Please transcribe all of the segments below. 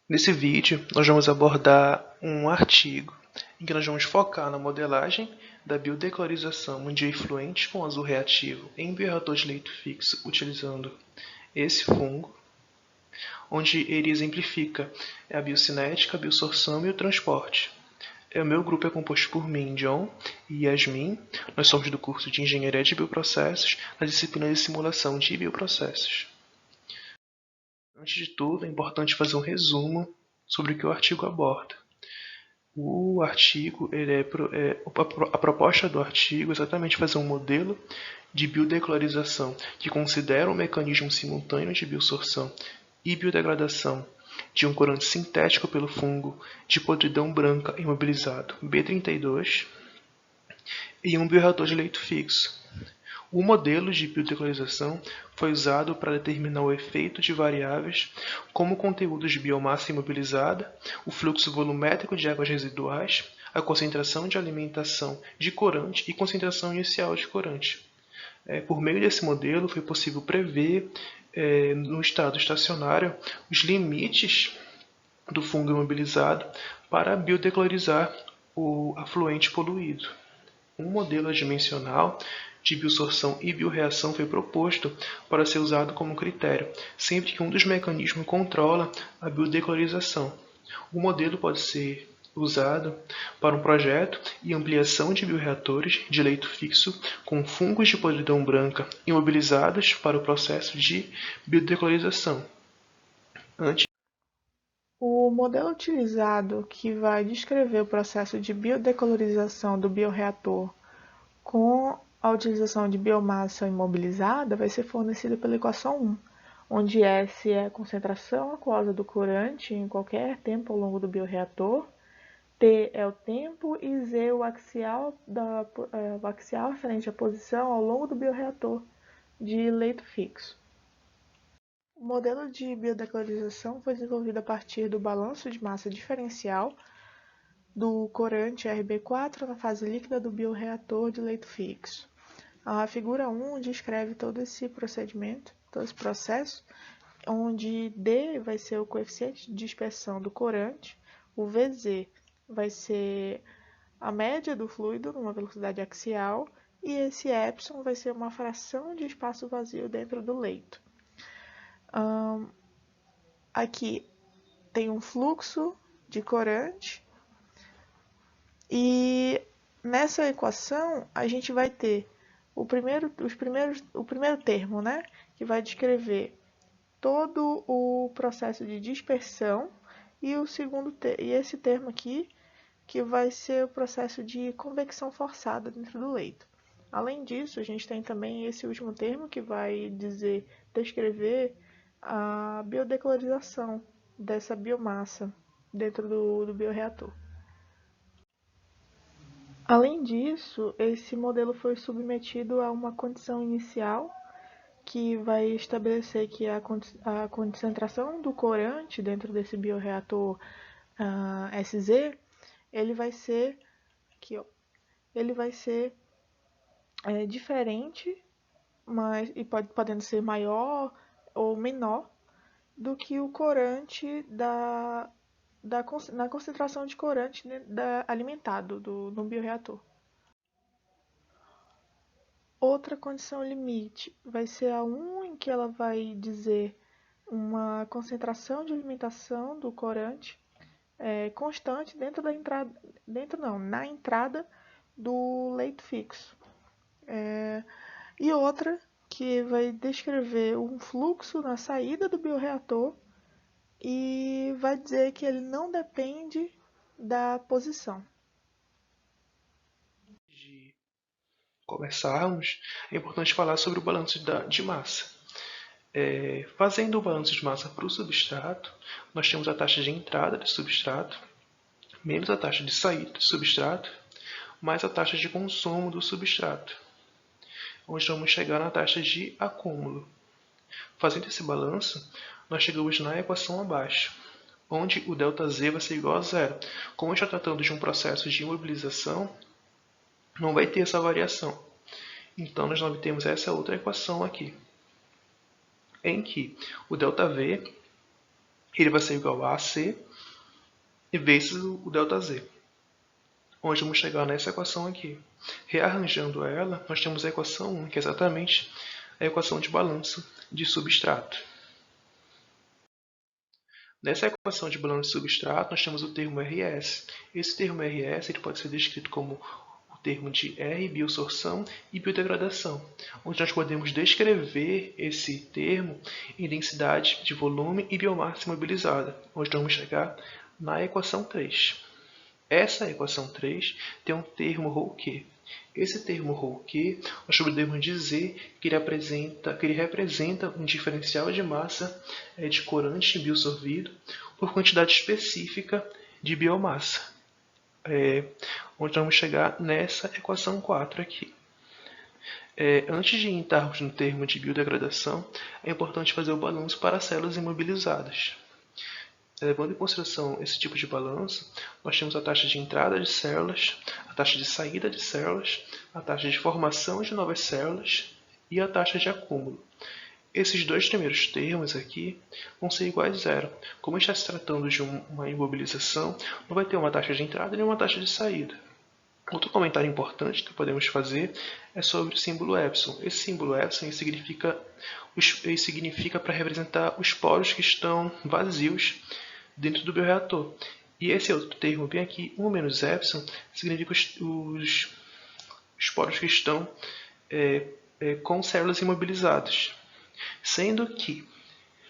Nesse vídeo, nós vamos abordar um artigo em que nós vamos focar na modelagem da biodeclorização mundial efluente com azul reativo em bioreator de leito fixo utilizando esse fungo, onde ele exemplifica a biocinética, a biosorção e o transporte. O meu grupo é composto por mim, John e Yasmin. Nós somos do curso de Engenharia de Bioprocessos, na disciplina de Simulação de Bioprocessos. Antes de tudo, é importante fazer um resumo sobre o que o artigo aborda. O artigo, a proposta do artigo é exatamente fazer um modelo de biodeclorização que considera o mecanismo simultâneo de biosorção e biodegradação de um corante sintético pelo fungo de podridão branca imobilizado B32 em um bioreator de leito fixo. O modelo de biodeclorização foi usado para determinar o efeito de variáveis como o conteúdo de biomassa imobilizada, o fluxo volumétrico de águas residuais, a concentração de alimentação de corante e concentração inicial de corante. Por meio desse modelo, foi possível prever, no estado estacionário, os limites do fungo imobilizado para biodeclorizar o afluente poluído. Um modelo adimensional de biosorção e bioreação foi proposto para ser usado como critério, sempre que um dos mecanismos controla a biodeclorização. O modelo pode ser usado para um projeto e ampliação de bioreatores de leito fixo com fungos de podridão branca imobilizados para o processo de biodeclorização. O modelo utilizado, que vai descrever o processo de biodecolorização do bioreator com a utilização de biomassa imobilizada, vai ser fornecido pela equação 1, onde S é a concentração aquosa do corante em qualquer tempo ao longo do bioreator, T é o tempo e Z o axial referente à posição ao longo do bioreator de leito fixo. O modelo de biodeclorização foi desenvolvido a partir do balanço de massa diferencial do corante RB4 na fase líquida do bioreator de leito fixo. A figura 1 descreve todo esse procedimento, todo esse processo, onde D vai ser o coeficiente de dispersão do corante, o VZ vai ser a média do fluido numa velocidade axial e esse epsilon vai ser uma fração de espaço vazio dentro do leito. Aqui tem um fluxo de corante e nessa equação a gente vai ter o primeiro termo, né, que vai descrever todo o processo de dispersão e esse termo aqui que vai ser o processo de convecção forçada dentro do leito. Além disso, a gente tem também esse último termo que vai descrever a biodeclorização dessa biomassa dentro do bioreator. Além disso, esse modelo foi submetido a uma condição inicial que vai estabelecer que a concentração do corante dentro desse bioreator SZ ele vai ser diferente, podendo ser maior ou menor do que o corante na concentração de corante alimentado no bioreator. Outra condição limite vai ser a 1, em que ela vai dizer uma concentração de alimentação do corante constante na entrada do leito fixo. E outra que vai descrever um fluxo na saída do bioreator e vai dizer que ele não depende da posição. De começarmos, é importante falar sobre o balanço de massa. Fazendo o balanço de massa para o substrato, nós temos a taxa de entrada do substrato, menos a taxa de saída do substrato, mais a taxa de consumo do substrato, onde vamos chegar na taxa de acúmulo. Fazendo esse balanço, nós chegamos na equação abaixo, onde o ΔZ vai ser igual a zero. Como está tratando de um processo de imobilização, não vai ter essa variação. Então, nós obtemos essa outra equação aqui, em que o ΔV ele vai ser igual a AC vezes o ΔZ, onde vamos chegar nessa equação aqui. Rearranjando ela, nós temos a equação 1, que é exatamente a equação de balanço de substrato. Nessa equação de balanço de substrato, nós temos o termo RS. Esse termo RS ele pode ser descrito como o termo de R, biosorção e biodegradação, onde nós podemos descrever esse termo em densidade de volume e biomassa imobilizada, onde nós vamos chegar na equação 3. Essa equação 3 tem um termo ρQ. Esse termo ρQ, nós podemos dizer que ele representa um diferencial de massa de corante biosorvido por quantidade específica de biomassa, onde vamos chegar nessa equação 4 aqui. Antes de entrarmos no termo de biodegradação, é importante fazer o balanço para células imobilizadas. Levando em consideração esse tipo de balanço, nós temos a taxa de entrada de células, a taxa de saída de células, a taxa de formação de novas células e a taxa de acúmulo. Esses dois primeiros termos aqui vão ser iguais a zero. Como está se tratando de uma imobilização, não vai ter uma taxa de entrada nem uma taxa de saída. Outro comentário importante que podemos fazer é sobre o símbolo epsilon. Esse símbolo epsilon significa para representar os poros que estão vazios dentro do bioreator. E esse outro termo bem aqui, 1 menos epsilon, significa os poros que estão com células imobilizadas. Sendo que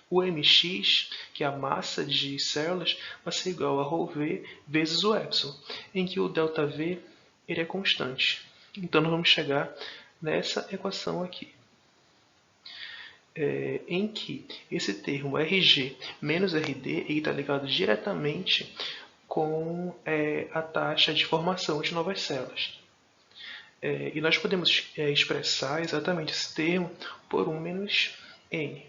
o mx, que é a massa de células, vai ser igual a ρV vezes o epsilon, em que o ΔV ele é constante. Então, nós vamos chegar nessa equação aqui, em que esse termo RG menos RD está ligado diretamente com a taxa de formação de novas células. E nós podemos expressar exatamente esse termo por 1 menos N,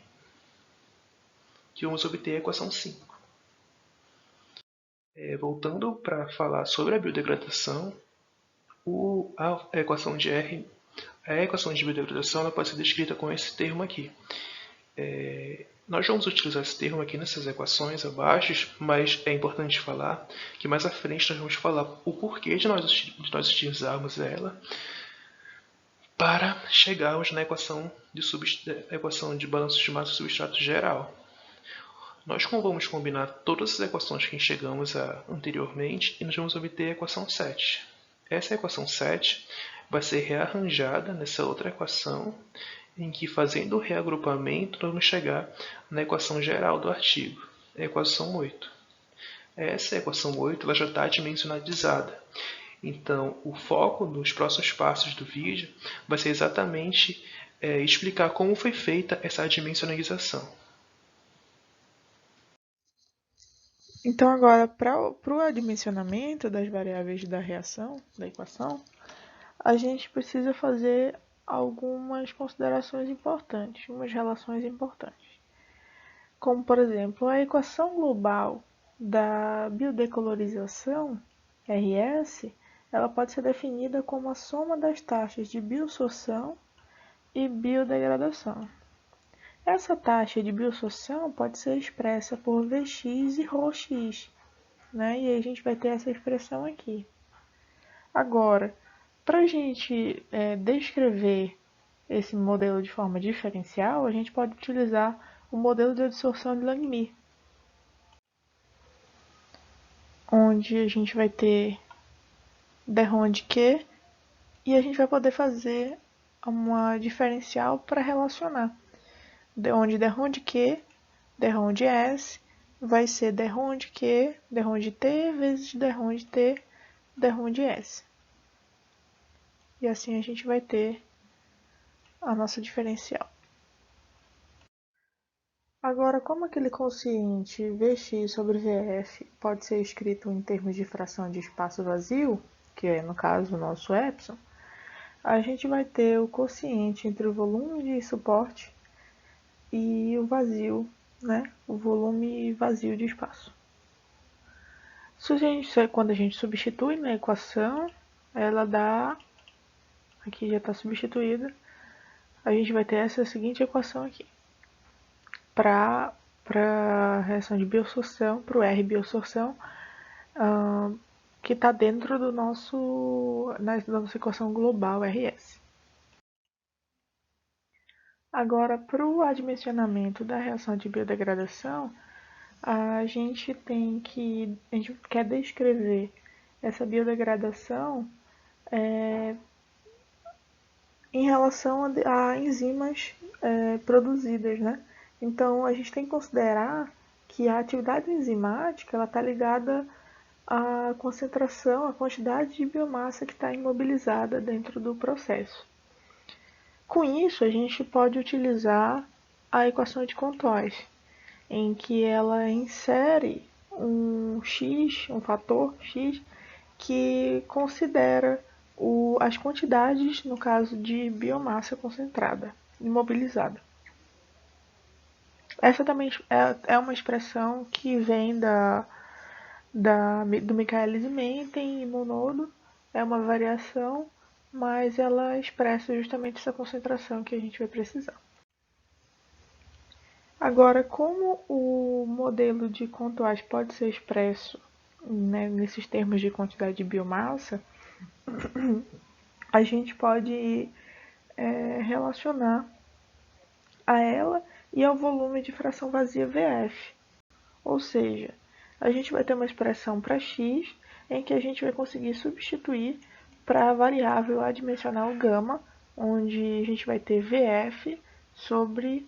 que vamos obter a equação 5. Voltando para falar sobre a biodegradação, a equação de biodegradação ela pode ser descrita com esse termo aqui. Nós vamos utilizar esse termo aqui nessas equações abaixo, mas é importante falar que mais à frente nós vamos falar o porquê de nós utilizarmos ela para chegarmos na equação de balanço de massa e substrato geral. Nós vamos combinar todas as equações que chegamos anteriormente e nós vamos obter a equação 7. Essa equação 7 vai ser rearranjada nessa outra equação, em que, fazendo o reagrupamento, nós vamos chegar na equação geral do artigo, a equação 8. Essa equação 8 ela já está dimensionalizada. Então, o foco nos próximos passos do vídeo vai ser exatamente explicar como foi feita essa dimensionalização. Então, agora, para o adimensionamento das variáveis da reação, da equação, a gente precisa fazer algumas considerações importantes, umas relações importantes. Como, por exemplo, a equação global da biodecolorização, RS, ela pode ser definida como a soma das taxas de biosorção e biodegradação. Essa taxa de biosorção pode ser expressa por Vx e ρx, né? E aí a gente vai ter essa expressão aqui. Agora, para a gente descrever esse modelo de forma diferencial, a gente pode utilizar o modelo de adsorção de Langmuir, onde a gente vai ter derrom de Q e a gente vai poder fazer uma diferencial para relacionar. Onde derrom de Q, derrom de S, vai ser derrom de Q, derrom de T, vezes derrom de T, derrom de S. E assim a gente vai ter a nossa diferencial. Agora, como aquele quociente Vx sobre Vf pode ser escrito em termos de fração de espaço vazio, que é no caso o nosso epsilon, a gente vai ter o quociente entre o volume de suporte e o vazio, né? O volume vazio de espaço. Quando a gente substitui na equação, ela dá, aqui já está substituída, a gente vai ter essa seguinte equação aqui. Para para a reação de biosorção, para o R biosorção, que está dentro do da nossa equação global RS. Agora, para o adimensionamento da reação de biodegradação, a gente quer descrever essa biodegradação em relação a enzimas produzidas, né? Então, a gente tem que considerar que a atividade enzimática está ligada à concentração, à quantidade de biomassa que está imobilizada dentro do processo. Com isso, a gente pode utilizar a equação de Contois, em que ela insere um fator x, que considera as quantidades, no caso de biomassa concentrada, imobilizada. Essa também é uma expressão que vem do Michaelis-Menten e Monod, é uma variação, mas ela expressa justamente essa concentração que a gente vai precisar. Agora, como o modelo de Contois pode ser expresso, né, nesses termos de quantidade de biomassa, a gente pode relacionar a ela e ao volume de fração vazia VF. Ou seja, a gente vai ter uma expressão para x em que a gente vai conseguir substituir para a variável adimensional gama, onde a gente vai ter VF sobre